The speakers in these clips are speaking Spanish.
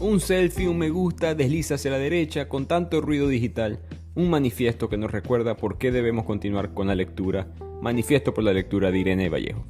un selfie, un me gusta, desliza hacia la derecha, con tanto ruido digital. Un manifiesto que nos recuerda por qué debemos continuar con la lectura. Manifiesto por la lectura de Irene Vallejo.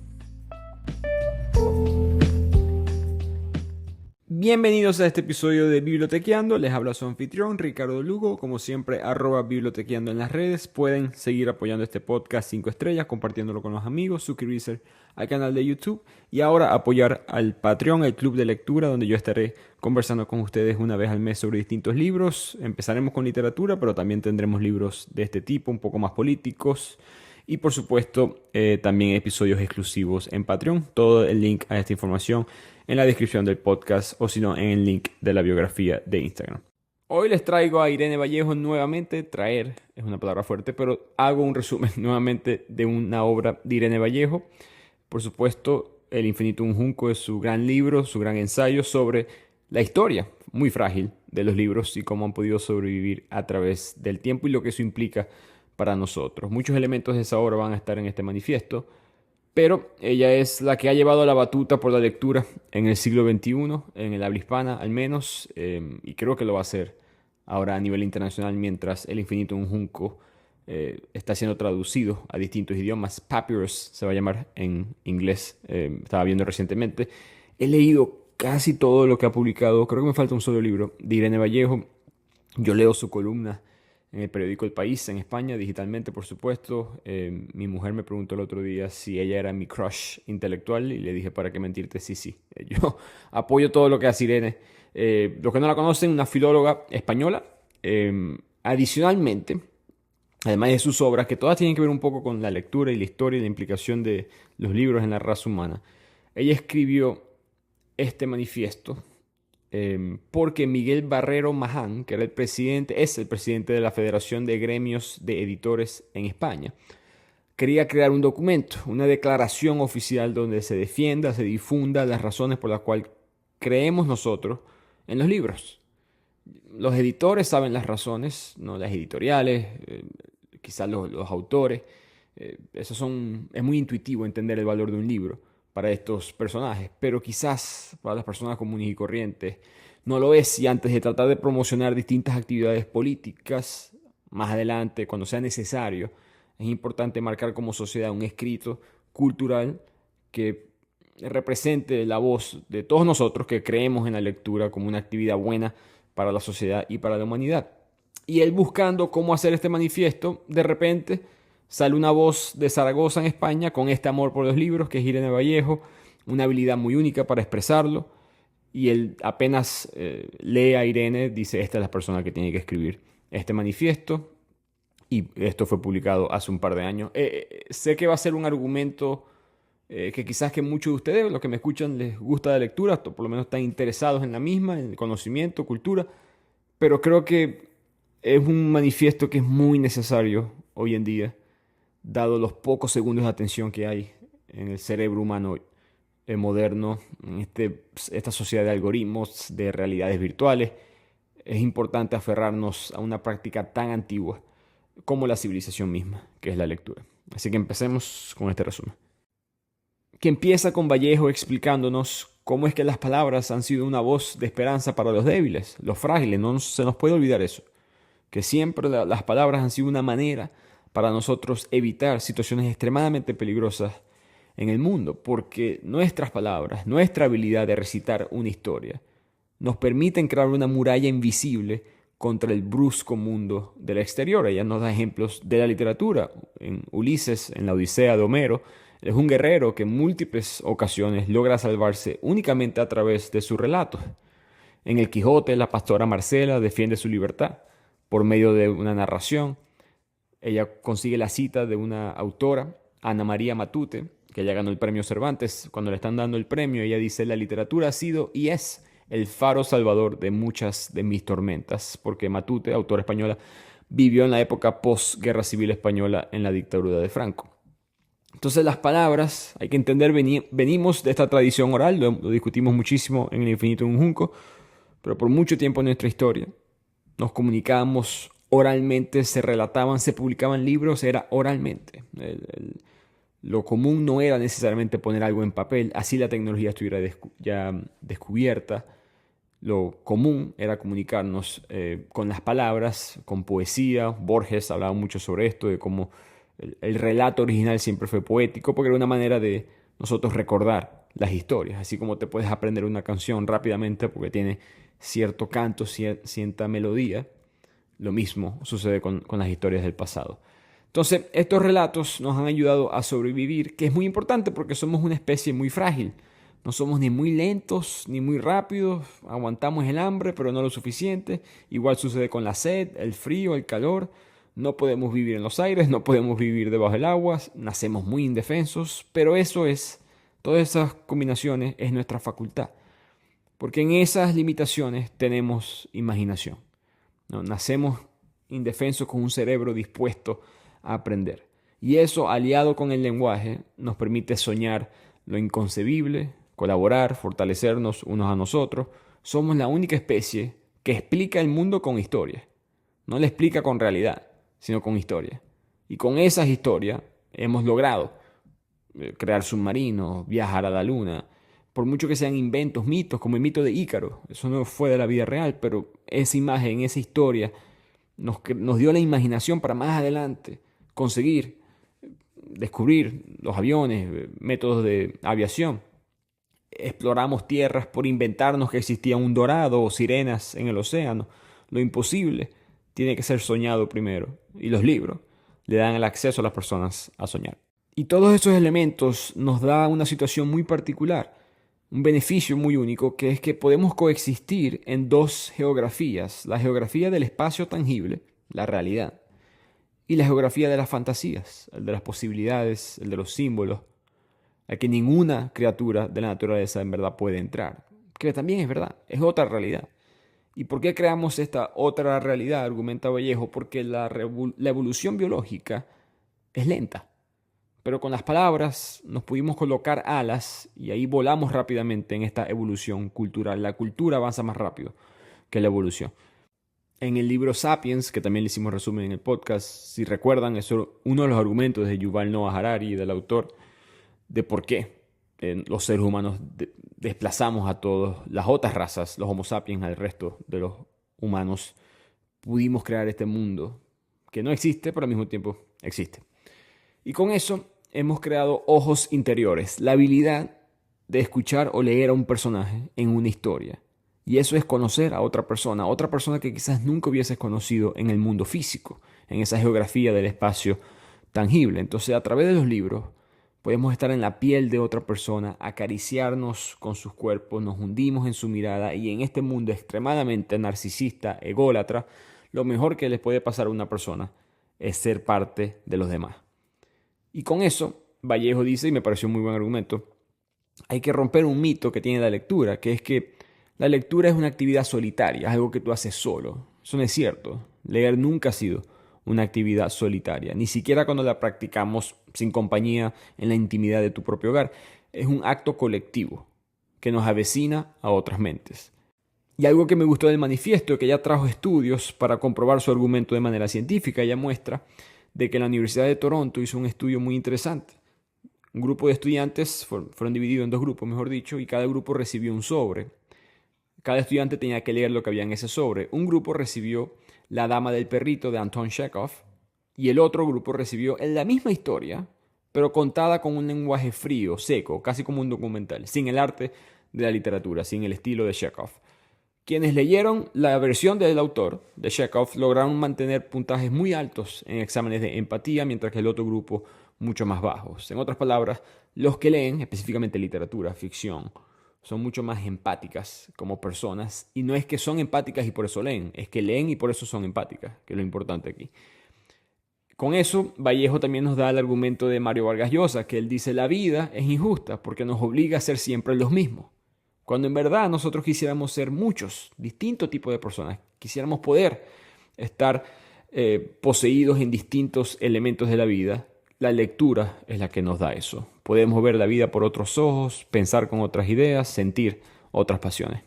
Bienvenidos a este episodio de Bibliotequeando. Les habla su anfitrión Ricardo Lugo. Como siempre, @bibliotequeando en las redes. Pueden seguir apoyando este podcast 5 estrellas, compartiéndolo con los amigos, suscribirse al canal de YouTube y ahora apoyar al Patreon, el club de lectura, donde yo estaré conversando con ustedes una vez al mes sobre distintos libros. Empezaremos con literatura, pero también tendremos libros de este tipo, un poco más políticos. Y por supuesto, también episodios exclusivos en Patreon. Todo el link a esta información en la descripción del podcast o si no en el link de la biografía de Instagram. Hoy les traigo a Irene Vallejo nuevamente. Traer es una palabra fuerte, pero hago un resumen nuevamente de una obra de Irene Vallejo. Por supuesto, El infinito un junco es su gran libro, su gran ensayo sobre la historia muy frágil de los libros y cómo han podido sobrevivir a través del tiempo y lo que eso implica para nosotros. Muchos elementos de esa obra van a estar en este manifiesto, pero ella es la que ha llevado la batuta por la lectura en el siglo XXI, en el habla hispana al menos, y creo que lo va a hacer ahora a nivel internacional mientras El infinito un junco está siendo traducido a distintos idiomas. Papyrus se va a llamar en inglés, estaba viendo recientemente. He leído casi todo lo que ha publicado, creo que me falta un solo libro de Irene Vallejo. Yo leo su columna en el periódico El País, en España, digitalmente, por supuesto. Mi mujer me preguntó el otro día si ella era mi crush intelectual y le dije, ¿para qué mentirte? Sí. Yo apoyo todo lo que hace Irene. Los que no la conocen, una filóloga española. Adicionalmente, además de sus obras, que todas tienen que ver un poco con la lectura y la historia y la implicación de los libros en la raza humana, ella escribió este manifiesto porque Miguel Barrero Maján, que era es el presidente de la Federación de Gremios de Editores en España, quería crear un documento, una declaración oficial donde se defienda, se difunda las razones por las cuales creemos nosotros en los libros. Los editores saben las razones, no las editoriales, quizás los autores. Es muy intuitivo entender el valor de un libro para estos personajes, pero quizás para las personas comunes y corrientes no lo es, y antes de tratar de promocionar distintas actividades políticas, más adelante, cuando sea necesario, es importante marcar como sociedad un escrito cultural que represente la voz de todos nosotros que creemos en la lectura como una actividad buena para la sociedad y para la humanidad. Y él, buscando cómo hacer este manifiesto, de repente sale una voz de Zaragoza en España con este amor por los libros, que es Irene Vallejo, una habilidad muy única para expresarlo. Y él apenas lee a Irene, dice, esta es la persona que tiene que escribir este manifiesto. Y esto fue publicado hace un par de años. Sé que va a ser un argumento que quizás que muchos de ustedes, los que me escuchan, les gusta la lectura, por lo menos están interesados en la misma, en el conocimiento, cultura. Pero creo que es un manifiesto que es muy necesario hoy en día, dado los pocos segundos de atención que hay en el cerebro humano moderno, en esta sociedad de algoritmos, de realidades virtuales. Es importante aferrarnos a una práctica tan antigua como la civilización misma, que es la lectura. Así que empecemos con este resumen, que empieza con Vallejo explicándonos cómo es que las palabras han sido una voz de esperanza para los débiles, los frágiles. No se nos puede olvidar eso, que siempre las palabras han sido una manera para nosotros evitar situaciones extremadamente peligrosas en el mundo, porque nuestras palabras, nuestra habilidad de recitar una historia, nos permiten crear una muralla invisible contra el brusco mundo del exterior. Ella nos da ejemplos de la literatura. En Ulises, en la Odisea de Homero, es un guerrero que en múltiples ocasiones logra salvarse únicamente a través de sus relatos. En El Quijote, la pastora Marcela defiende su libertad por medio de una narración. Ella consigue la cita de una autora, Ana María Matute, que ella ganó el premio Cervantes. Cuando le están dando el premio, ella dice: la literatura ha sido y es el faro salvador de muchas de mis tormentas, porque Matute, autora española, vivió en la época post-guerra civil española en la dictadura de Franco. Entonces las palabras, hay que entender, venimos de esta tradición oral, lo discutimos muchísimo en El infinito un junco, pero por mucho tiempo en nuestra historia nos comunicábamos oralmente, se relataban, se publicaban libros, era oralmente. Lo común no era necesariamente poner algo en papel, así la tecnología estuviera ya descubierta. Lo común era comunicarnos con las palabras, con poesía. Borges hablaba mucho sobre esto, de cómo el relato original siempre fue poético, porque era una manera de nosotros recordar las historias, así como te puedes aprender una canción rápidamente porque tiene cierto canto, cierta melodía. Lo mismo sucede con las historias del pasado. Entonces, estos relatos nos han ayudado a sobrevivir, que es muy importante porque somos una especie muy frágil. No somos ni muy lentos ni muy rápidos, aguantamos el hambre, pero no lo suficiente. Igual sucede con la sed, el frío, el calor. No podemos vivir en los aires, no podemos vivir debajo del agua, nacemos muy indefensos, pero todas esas combinaciones es nuestra facultad, porque en esas limitaciones tenemos imaginación, ¿no? Nacemos indefensos con un cerebro dispuesto a aprender. Y eso, aliado con el lenguaje, nos permite soñar lo inconcebible, colaborar, fortalecernos unos a nosotros. Somos la única especie que explica el mundo con historias. No le explica con realidad, sino con historia. Y con esas historias hemos logrado crear submarinos, viajar a la luna. Por mucho que sean inventos, mitos, como el mito de Ícaro. Eso no fue de la vida real, pero esa imagen, esa historia nos dio la imaginación para más adelante conseguir descubrir los aviones, métodos de aviación. Exploramos tierras por inventarnos que existía un dorado o sirenas en el océano. Lo imposible tiene que ser soñado primero. Y los libros le dan el acceso a las personas a soñar. Y todos esos elementos nos da una situación muy particular, un beneficio muy único, que es que podemos coexistir en dos geografías. La geografía del espacio tangible, la realidad, y la geografía de las fantasías, el de las posibilidades, el de los símbolos, al que ninguna criatura de la naturaleza en verdad puede entrar. Que también es verdad, es otra realidad. ¿Y por qué creamos esta otra realidad? Argumenta Vallejo, porque la evolución biológica es lenta. Pero con las palabras nos pudimos colocar alas y ahí volamos rápidamente en esta evolución cultural. La cultura avanza más rápido que la evolución. En el libro Sapiens, que también le hicimos resumen en el podcast, si recuerdan, eso es uno de los argumentos de Yuval Noah Harari, del autor, de por qué los seres humanos desplazamos a todas las otras razas, los Homo sapiens, al resto de los humanos. Pudimos crear este mundo que no existe, pero al mismo tiempo existe. Y con eso hemos creado ojos interiores, la habilidad de escuchar o leer a un personaje en una historia. Y eso es conocer a otra persona que quizás nunca hubieses conocido en el mundo físico, en esa geografía del espacio tangible. Entonces, a través de los libros, podemos estar en la piel de otra persona, acariciarnos con sus cuerpos, nos hundimos en su mirada y en este mundo extremadamente narcisista, ególatra, lo mejor que les puede pasar a una persona es ser parte de los demás. Y con eso, Vallejo dice, y me pareció un muy buen argumento, hay que romper un mito que tiene la lectura, que es que la lectura es una actividad solitaria, es algo que tú haces solo. Eso no es cierto. Leer nunca ha sido una actividad solitaria, ni siquiera cuando la practicamos sin compañía en la intimidad de tu propio hogar. Es un acto colectivo que nos avecina a otras mentes. Y algo que me gustó del manifiesto, que ella trajo estudios para comprobar su argumento de manera científica. Ella muestra de que la Universidad de Toronto hizo un estudio muy interesante. Un grupo de estudiantes fueron divididos en dos grupos, mejor dicho, y cada grupo recibió un sobre. Cada estudiante tenía que leer lo que había en ese sobre. Un grupo recibió La Dama del Perrito de Anton Chekhov y el otro grupo recibió la misma historia, pero contada con un lenguaje frío, seco, casi como un documental, sin el arte de la literatura, sin el estilo de Chekhov. Quienes leyeron la versión del autor, de Chekhov, lograron mantener puntajes muy altos en exámenes de empatía, mientras que el otro grupo mucho más bajos. En otras palabras, los que leen, específicamente literatura, ficción, son mucho más empáticas como personas. Y no es que son empáticas y por eso leen, es que leen y por eso son empáticas, que es lo importante aquí. Con eso, Vallejo también nos da el argumento de Mario Vargas Llosa, que él dice: la vida es injusta porque nos obliga a ser siempre los mismos. Cuando en verdad nosotros quisiéramos ser muchos, distintos tipos de personas. Quisiéramos poder estar poseídos en distintos elementos de la vida. La lectura es la que nos da eso. Podemos ver la vida por otros ojos, pensar con otras ideas, sentir otras pasiones.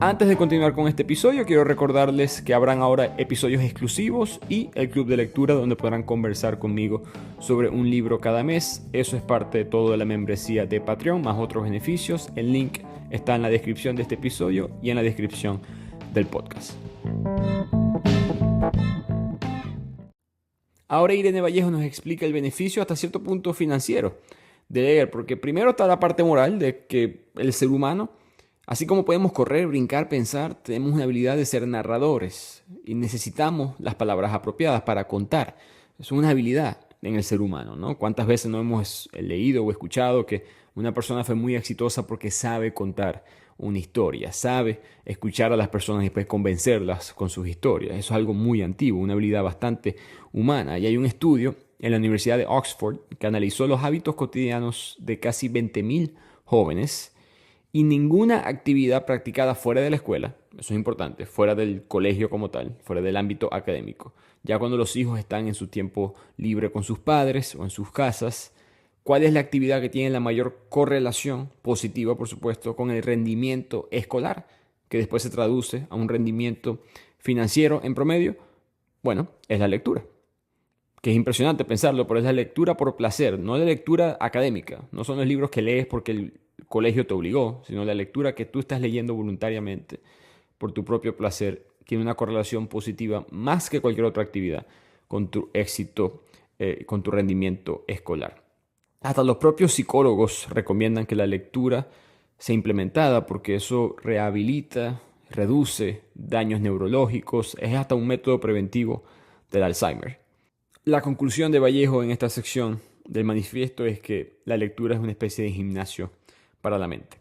Antes de continuar con este episodio, quiero recordarles que habrán ahora episodios exclusivos y el club de lectura donde podrán conversar conmigo sobre un libro cada mes. Eso es parte de todo de la membresía de Patreon, más otros beneficios. El link está en la descripción de este episodio y en la descripción del podcast. Ahora Irene Vallejo nos explica el beneficio hasta cierto punto financiero de leer, porque primero está la parte moral de que el ser humano, así como podemos correr, brincar, pensar, tenemos una habilidad de ser narradores y necesitamos las palabras apropiadas para contar. Es una habilidad en el ser humano, ¿no? ¿Cuántas veces no hemos leído o escuchado que una persona fue muy exitosa porque sabe contar una historia, sabe escuchar a las personas y después convencerlas con sus historias? Eso es algo muy antiguo, una habilidad bastante humana. Y hay un estudio en la Universidad de Oxford que analizó los hábitos cotidianos de casi 20.000 jóvenes y ninguna actividad practicada fuera de la escuela, eso es importante, fuera del colegio como tal, fuera del ámbito académico. Ya cuando los hijos están en su tiempo libre con sus padres o en sus casas, ¿cuál es la actividad que tiene la mayor correlación positiva, por supuesto, con el rendimiento escolar, que después se traduce a un rendimiento financiero en promedio? Bueno, es la lectura. Que es impresionante pensarlo, pero es la lectura por placer, no la lectura académica. No son los libros que lees porque el colegio te obligó, sino la lectura que tú estás leyendo voluntariamente por tu propio placer tiene una correlación positiva más que cualquier otra actividad con tu éxito, con tu rendimiento escolar. Hasta los propios psicólogos recomiendan que la lectura sea implementada porque eso rehabilita, reduce daños neurológicos, es hasta un método preventivo del Alzheimer. La conclusión de Vallejo en esta sección del manifiesto es que la lectura es una especie de gimnasio para la mente.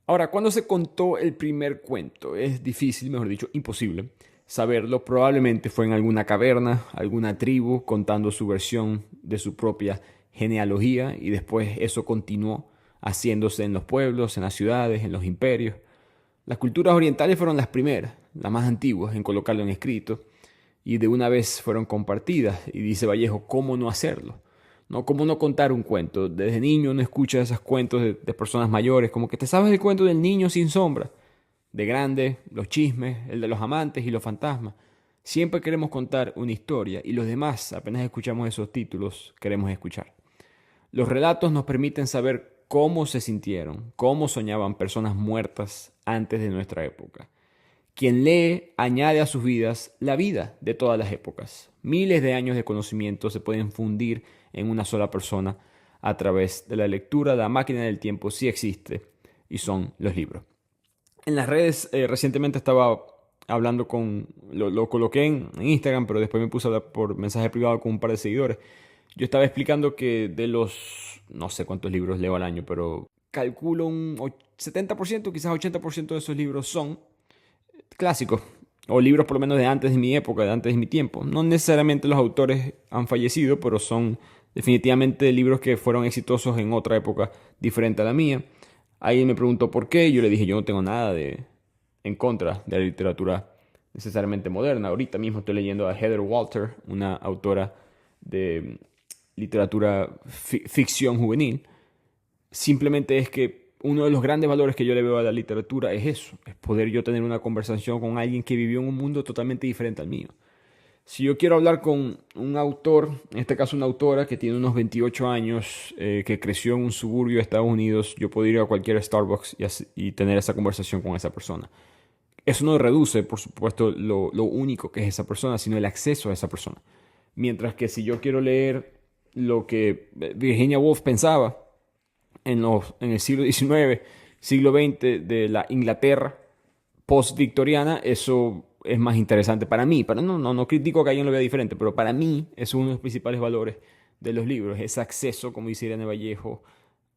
Ahora, ¿cuándo se contó el primer cuento? Es difícil, mejor dicho, imposible saberlo. Probablemente fue en alguna caverna, alguna tribu contando su versión de su propia genealogía y después eso continuó haciéndose en los pueblos, en las ciudades, en los imperios. Las culturas orientales fueron las primeras, las más antiguas en colocarlo en escrito y de una vez fueron compartidas. Y dice Vallejo, ¿cómo no hacerlo? ¿No? ¿Cómo no contar un cuento? Desde niño uno escucha esos cuentos de personas mayores, como que te sabes el cuento del niño sin sombra. De grande, los chismes, el de los amantes y los fantasmas. Siempre queremos contar una historia y los demás, apenas escuchamos esos títulos, queremos escuchar. Los relatos nos permiten saber cómo se sintieron, cómo soñaban personas muertas antes de nuestra época. Quien lee añade a sus vidas la vida de todas las épocas. Miles de años de conocimiento se pueden fundir en una sola persona a través de la lectura. La máquina del tiempo sí existe y son los libros. En las redes recientemente estaba hablando lo coloqué en Instagram, pero después me puse a hablar por mensaje privado con un par de seguidores. Yo estaba explicando que de los, no sé cuántos libros leo al año, pero calculo un 70%, quizás 80% de esos libros son clásicos, o libros por lo menos de antes de mi época, de antes de mi tiempo. No necesariamente los autores han fallecido, pero son definitivamente libros que fueron exitosos en otra época diferente a la mía. Ahí me preguntó por qué, yo le dije, yo no tengo nada en contra de la literatura necesariamente moderna. Ahorita mismo estoy leyendo a Heather Walter, una autora de literatura ficción juvenil. Simplemente es que uno de los grandes valores que yo le veo a la literatura es eso, es poder yo tener una conversación con alguien que vivió en un mundo totalmente diferente al mío. Si yo quiero hablar con un autor, en este caso una autora que tiene unos 28 años, que creció en un suburbio de Estados Unidos, yo puedo ir a cualquier Starbucks y tener esa conversación con esa persona. Eso no reduce, por supuesto, lo único que es esa persona, sino el acceso a esa persona. Mientras que si yo quiero leer lo que Virginia Woolf pensaba en el siglo XIX, siglo XX de la Inglaterra post-victoriana, eso es más interesante para mí. No critico que alguien lo vea diferente, pero para mí es uno de los principales valores de los libros, ese acceso, como dice Irene Vallejo,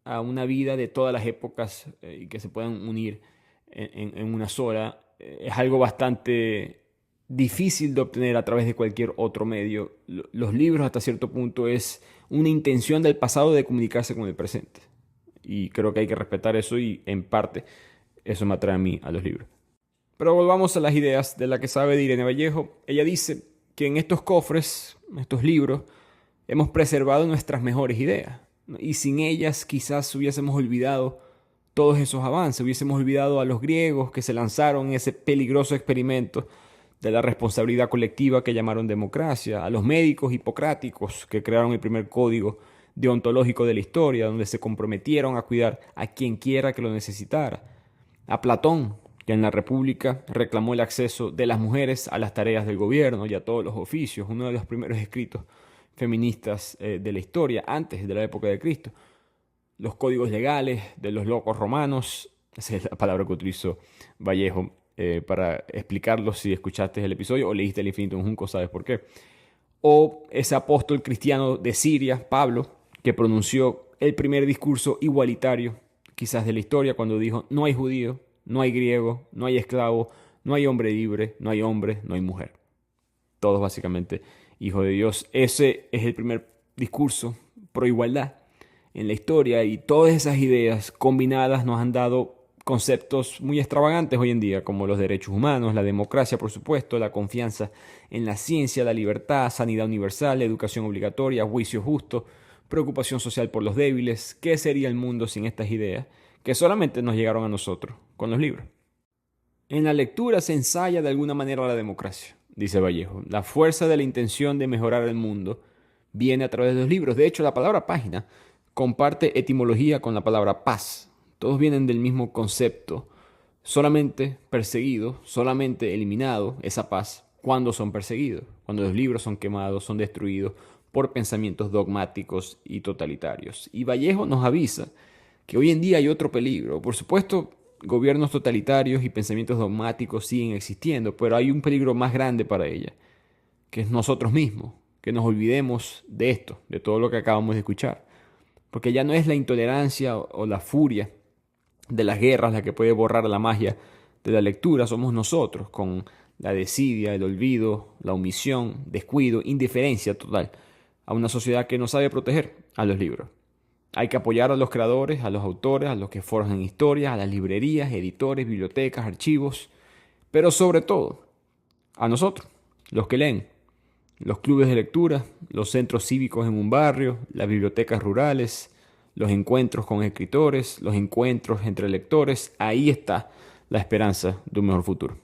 a una vida de todas las épocas y que se puedan unir en una sola. Es algo bastante difícil de obtener a través de cualquier otro medio. Los libros hasta cierto punto es una intención del pasado de comunicarse con el presente. Y creo que hay que respetar eso y en parte eso me atrae a mí a los libros. Pero volvamos a las ideas de la que sabe de Irene Vallejo. Ella dice que en estos cofres, en estos libros, hemos preservado nuestras mejores ideas, ¿no? Y sin ellas quizás hubiésemos olvidado todos esos avances, hubiésemos olvidado a los griegos que se lanzaron en ese peligroso experimento de la responsabilidad colectiva que llamaron democracia, a los médicos hipocráticos que crearon el primer código deontológico de la historia, donde se comprometieron a cuidar a quien quiera que lo necesitara, a Platón, que en la República reclamó el acceso de las mujeres a las tareas del gobierno y a todos los oficios, uno de los primeros escritos feministas de la historia, antes de la época de Cristo. Los códigos legales de los locos romanos, esa es la palabra que utilizó Vallejo para explicarlo si escuchaste el episodio o leíste El infinito en Junco, sabes por qué. O ese apóstol cristiano de Siria, Pablo, que pronunció el primer discurso igualitario, quizás de la historia, cuando dijo: no hay judío, no hay griego, no hay esclavo, no hay hombre libre, no hay hombre, no hay mujer. Todos básicamente hijos de Dios. Ese es el primer discurso pro igualdad en la historia, y todas esas ideas combinadas nos han dado conceptos muy extravagantes hoy en día, como los derechos humanos, la democracia, por supuesto, la confianza en la ciencia, la libertad, sanidad universal, educación obligatoria, juicio justo, preocupación social por los débiles. ¿Qué sería el mundo sin estas ideas que solamente nos llegaron a nosotros con los libros? En la lectura se ensaya de alguna manera la democracia, dice Vallejo. La fuerza de la intención de mejorar el mundo viene a través de los libros. De hecho, la palabra página comparte etimología con la palabra paz. Todos vienen del mismo concepto. Solamente perseguido, solamente eliminado esa paz cuando son perseguidos, cuando los libros son quemados, son destruidos por pensamientos dogmáticos y totalitarios. Y Vallejo nos avisa que hoy en día hay otro peligro. Por supuesto, gobiernos totalitarios y pensamientos dogmáticos siguen existiendo, pero hay un peligro más grande para ella, que es nosotros mismos, que nos olvidemos de esto, de todo lo que acabamos de escuchar. Porque ya no es la intolerancia o la furia de las guerras la que puede borrar la magia de la lectura, somos nosotros, con la desidia, el olvido, la omisión, descuido, indiferencia total a una sociedad que no sabe proteger a los libros. Hay que apoyar a los creadores, a los autores, a los que forjan historias, a las librerías, editores, bibliotecas, archivos, pero sobre todo a nosotros, los que leen, los clubes de lectura, los centros cívicos en un barrio, las bibliotecas rurales, los encuentros con escritores, los encuentros entre lectores. Ahí está la esperanza de un mejor futuro.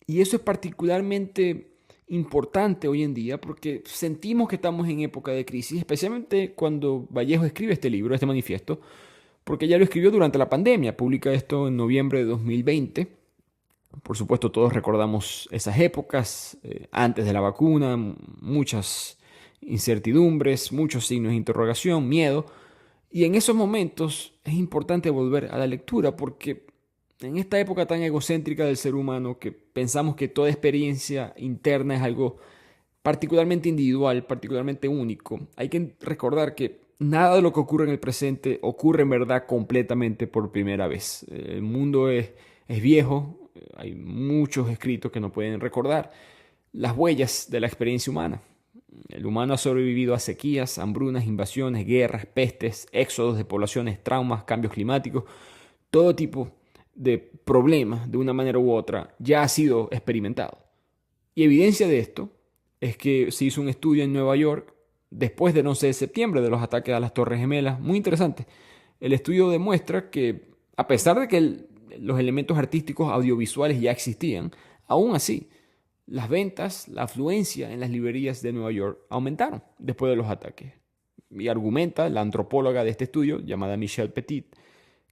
Y eso es particularmente importante hoy en día porque sentimos que estamos en época de crisis, especialmente cuando Vallejo escribe este libro, este manifiesto, porque ya lo escribió durante la pandemia. Publica esto en noviembre de 2020. Por supuesto, todos recordamos esas épocas, antes de la vacuna, muchas incertidumbres, muchos signos de interrogación, miedo. Y en esos momentos es importante volver a la lectura porque en esta época tan egocéntrica del ser humano, que pensamos que toda experiencia interna es algo particularmente individual, particularmente único, hay que recordar que nada de lo que ocurre en el presente ocurre en verdad completamente por primera vez. El mundo es viejo, hay muchos escritos que nos pueden recordar las huellas de la experiencia humana. El humano ha sobrevivido a sequías, hambrunas, invasiones, guerras, pestes, éxodos de poblaciones, traumas, cambios climáticos. Todo tipo de problemas, de una manera u otra, ya ha sido experimentado. Y evidencia de esto es que se hizo un estudio en Nueva York después del 11 de septiembre, de los ataques a las Torres Gemelas. Muy interesante. El estudio demuestra que, a pesar de que los elementos artísticos audiovisuales ya existían, aún así, las ventas, la afluencia en las librerías de Nueva York aumentaron después de los ataques. Y argumenta la antropóloga de este estudio, llamada Michelle Petit,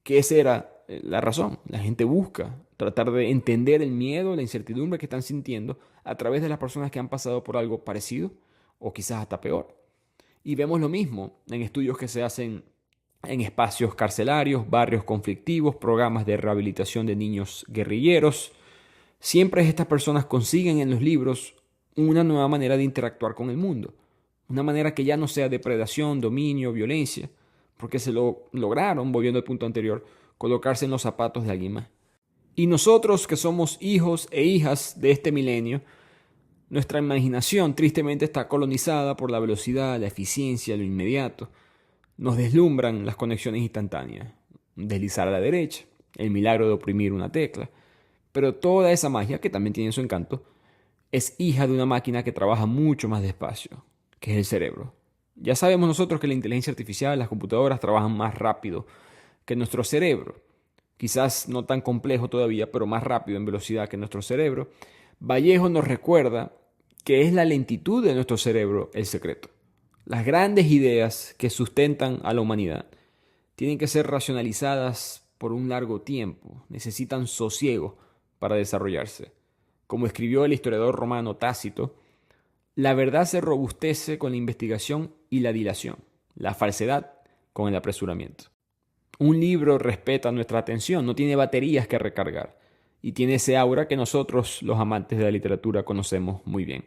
que esa era la razón. La gente busca tratar de entender el miedo, la incertidumbre que están sintiendo a través de las personas que han pasado por algo parecido o quizás hasta peor. Y vemos lo mismo en estudios que se hacen en espacios carcelarios, barrios conflictivos, programas de rehabilitación de niños guerrilleros. Siempre estas personas consiguen en los libros una nueva manera de interactuar con el mundo. Una manera que ya no sea depredación, dominio, violencia, porque se lo lograron, volviendo al punto anterior, colocarse en los zapatos de alguien más. Y nosotros que somos hijos e hijas de este milenio, nuestra imaginación tristemente está colonizada por la velocidad, la eficiencia, lo inmediato. Nos deslumbran las conexiones instantáneas, deslizar a la derecha, el milagro de oprimir una tecla. Pero toda esa magia, que también tiene su encanto, es hija de una máquina que trabaja mucho más despacio, que es el cerebro. Ya sabemos nosotros que la inteligencia artificial, las computadoras trabajan más rápido que nuestro cerebro. quizás no tan complejo todavía, pero más rápido en velocidad que nuestro cerebro, Vallejo nos recuerda que es la lentitud de nuestro cerebro el secreto. Las grandes ideas que sustentan a la humanidad tienen que ser racionalizadas por un largo tiempo, necesitan sosiego para desarrollarse. Como escribió el historiador romano Tácito, la verdad se robustece con la investigación y la dilación, la falsedad con el apresuramiento. Un libro respeta nuestra atención, no tiene baterías que recargar y tiene ese aura que nosotros, los amantes de la literatura, conocemos muy bien.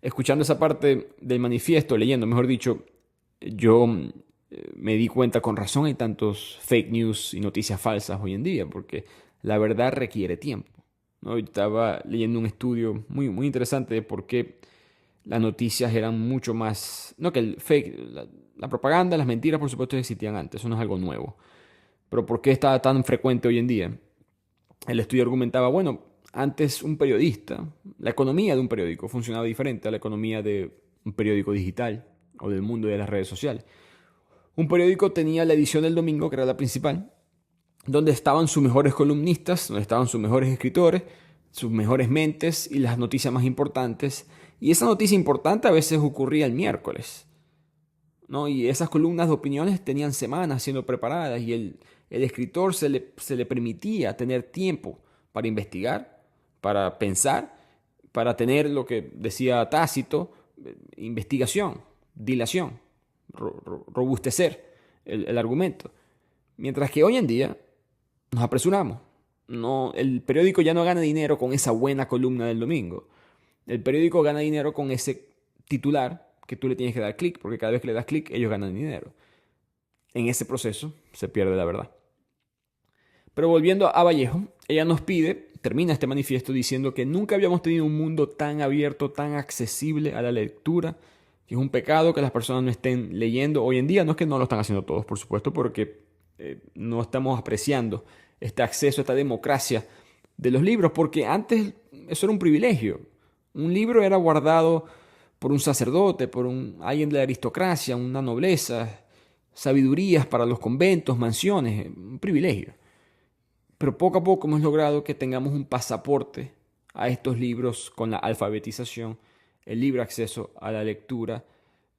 Escuchando esa parte del manifiesto, leyendo, mejor dicho, yo me di cuenta, con razón hay tantos fake news y noticias falsas hoy en día, porque la verdad requiere tiempo, ¿no? Yo estaba leyendo un estudio muy, muy interesante de por qué las noticias eran mucho más, no que el fake, la propaganda, las mentiras por supuesto existían antes, eso no es algo nuevo, pero por qué está tan frecuente hoy en día. El estudio argumentaba, bueno, antes un periodista, la economía de un periódico funcionaba diferente a la economía de un periódico digital o del mundo de las redes sociales. Un periódico tenía la edición del domingo, que era la principal, donde estaban sus mejores columnistas, donde estaban sus mejores escritores, sus mejores mentes y las noticias más importantes. Y esa noticia importante a veces ocurría el miércoles, ¿no? Y esas columnas de opiniones tenían semanas siendo preparadas y el escritor se le permitía tener tiempo para investigar, para pensar, para tener lo que decía Tácito, investigación, dilación, robustecer el argumento. Mientras que hoy en día nos apresuramos. No, el periódico ya no gana dinero con esa buena columna del domingo. El periódico gana dinero con ese titular que tú le tienes que dar clic, porque cada vez que le das clic ellos ganan dinero. En ese proceso se pierde la verdad. Pero volviendo a Vallejo, ella nos pide, termina este manifiesto diciendo que nunca habíamos tenido un mundo tan abierto, tan accesible a la lectura, que es un pecado que las personas no estén leyendo hoy en día. No es que no lo están haciendo todos, por supuesto, porque no estamos apreciando este acceso, esta democracia de los libros, porque antes eso era un privilegio. Un libro era guardado por un sacerdote, por alguien de la aristocracia, una nobleza, sabidurías para los conventos, mansiones, un privilegio. Pero poco a poco hemos logrado que tengamos un pasaporte a estos libros con la alfabetización, el libre acceso a la lectura.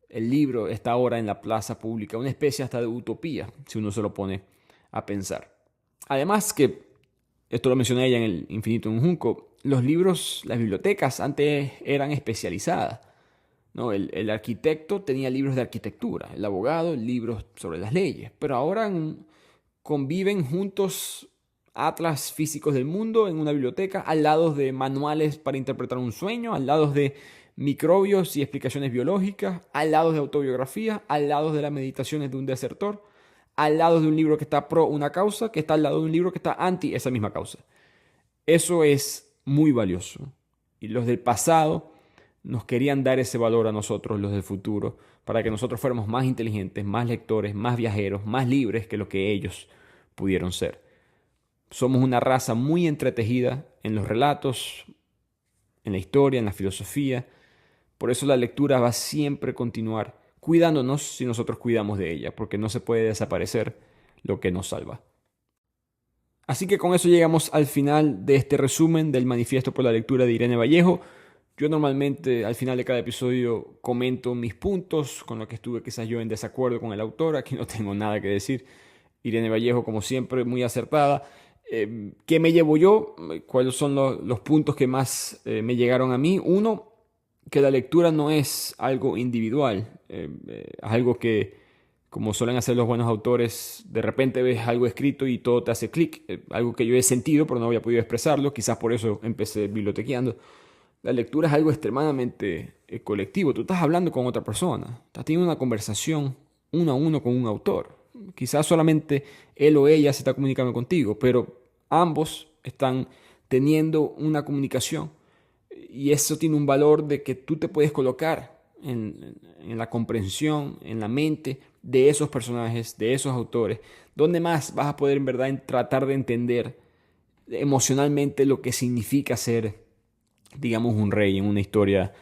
El libro está ahora en la plaza pública, una especie hasta de utopía, si uno se lo pone a pensar. Además que, esto lo mencioné ella en el Infinito en un Junco, los libros, las bibliotecas antes eran especializadas, ¿no? El arquitecto tenía libros de arquitectura, el abogado libros sobre las leyes, pero ahora conviven juntos atlas físicos del mundo en una biblioteca, al lado de manuales para interpretar un sueño, al lado de microbios y explicaciones biológicas, al lado de autobiografía, al lado de las meditaciones de un desertor, al lado de un libro que está pro una causa, que está al lado de un libro que está anti esa misma causa. Eso es muy valioso. Y los del pasado nos querían dar ese valor a nosotros, los del futuro, para que nosotros fuéramos más inteligentes, más lectores, más viajeros, más libres que lo que ellos pudieron ser. Somos una raza muy entretejida en los relatos, en la historia, en la filosofía. Por eso la lectura va siempre a continuar, cuidándonos si nosotros cuidamos de ella, porque no se puede desaparecer lo que nos salva. Así que con eso llegamos al final de este resumen del Manifiesto por la Lectura de Irene Vallejo. Yo normalmente al final de cada episodio comento mis puntos, con lo que estuve quizás yo en desacuerdo con el autor. Aquí no tengo nada que decir. Irene Vallejo, como siempre, muy acertada. ¿Qué me llevo yo? ¿Cuáles son los puntos que más me llegaron a mí? Uno, que la lectura no es algo individual, es algo que, como suelen hacer los buenos autores, de repente ves algo escrito y todo te hace clic, algo que yo he sentido pero no había podido expresarlo, quizás por eso empecé bibliotequeando. La lectura es algo extremadamente colectivo, tú estás hablando con otra persona, estás teniendo una conversación uno a uno con un autor. Quizás solamente él o ella se está comunicando contigo, pero ambos están teniendo una comunicación y eso tiene un valor de que tú te puedes colocar en la comprensión, en la mente de esos personajes, de esos autores. ¿Dónde más vas a poder en verdad tratar de entender emocionalmente lo que significa ser, digamos, un rey en una historia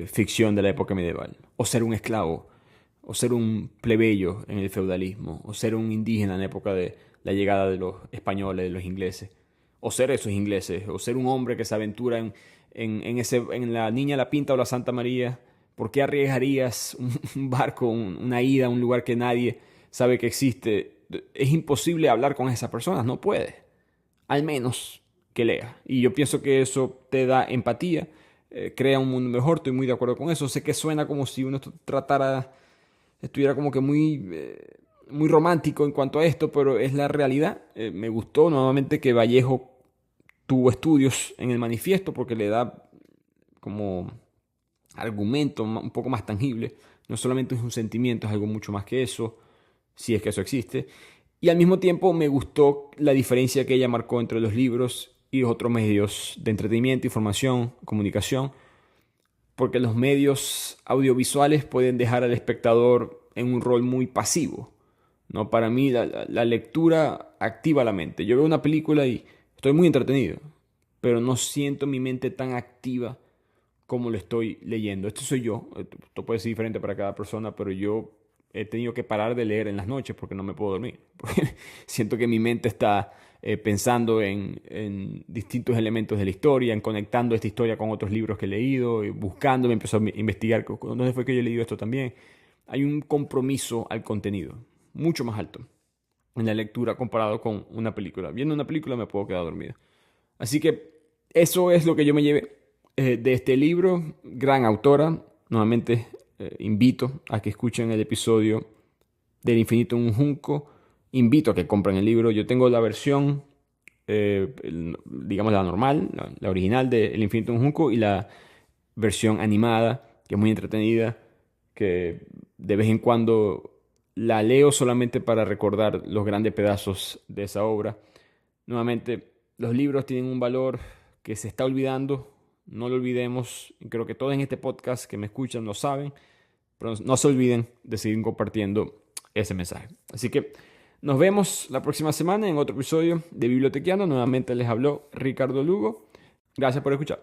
ficción de la época medieval? O ser un esclavo, o ser un plebeyo en el feudalismo, o ser un indígena en la época de la llegada de los españoles, de los ingleses, o ser esos ingleses, o ser un hombre que se aventura en la Niña La Pinta o la Santa María. ¿Por qué arriesgarías un barco, una ida a un lugar que nadie sabe que existe? Es imposible hablar con esas personas, no puedes. Al menos que leas. Y yo pienso que eso te da empatía, crea un mundo mejor, estoy muy de acuerdo con eso. Sé que suena como si uno estuviera como que muy romántico en cuanto a esto, pero es la realidad. Me gustó nuevamente que Vallejo tuvo estudios en el manifiesto porque le da como argumento un poco más tangible. No solamente es un sentimiento, es algo mucho más que eso, si es que eso existe. Y al mismo tiempo me gustó la diferencia que ella marcó entre los libros y los otros medios de entretenimiento, información, comunicación, porque los medios audiovisuales pueden dejar al espectador en un rol muy pasivo, ¿no? Para mí la lectura activa la mente. Yo veo una película y estoy muy entretenido, pero no siento mi mente tan activa como lo estoy leyendo. Esto soy yo. Esto puede ser diferente para cada persona, pero yo he tenido que parar de leer en las noches porque no me puedo dormir. Porque siento que mi mente está pensando en distintos elementos de la historia, en conectando esta historia con otros libros que he leído, y buscando, me empezó a investigar dónde fue que yo he leído esto también. Hay un compromiso al contenido mucho más alto en la lectura comparado con una película. Viendo una película me puedo quedar dormido. Así que eso es lo que yo me llevé de este libro. Gran autora. Nuevamente invito a que escuchen el episodio del Infinito en un Junco. Invito a que compren el libro. Yo tengo la versión, digamos la normal, la original de El Infinito en un Junco, y la versión animada, que es muy entretenida, que de vez en cuando la leo solamente para recordar los grandes pedazos de esa obra. Nuevamente, los libros tienen un valor que se está olvidando. No lo olvidemos. Creo que todos en este podcast que me escuchan lo saben. Pero no se olviden de seguir compartiendo ese mensaje. Así que nos vemos la próxima semana en otro episodio de Bibliotequiano. Nuevamente les habló Ricardo Lugo. Gracias por escuchar.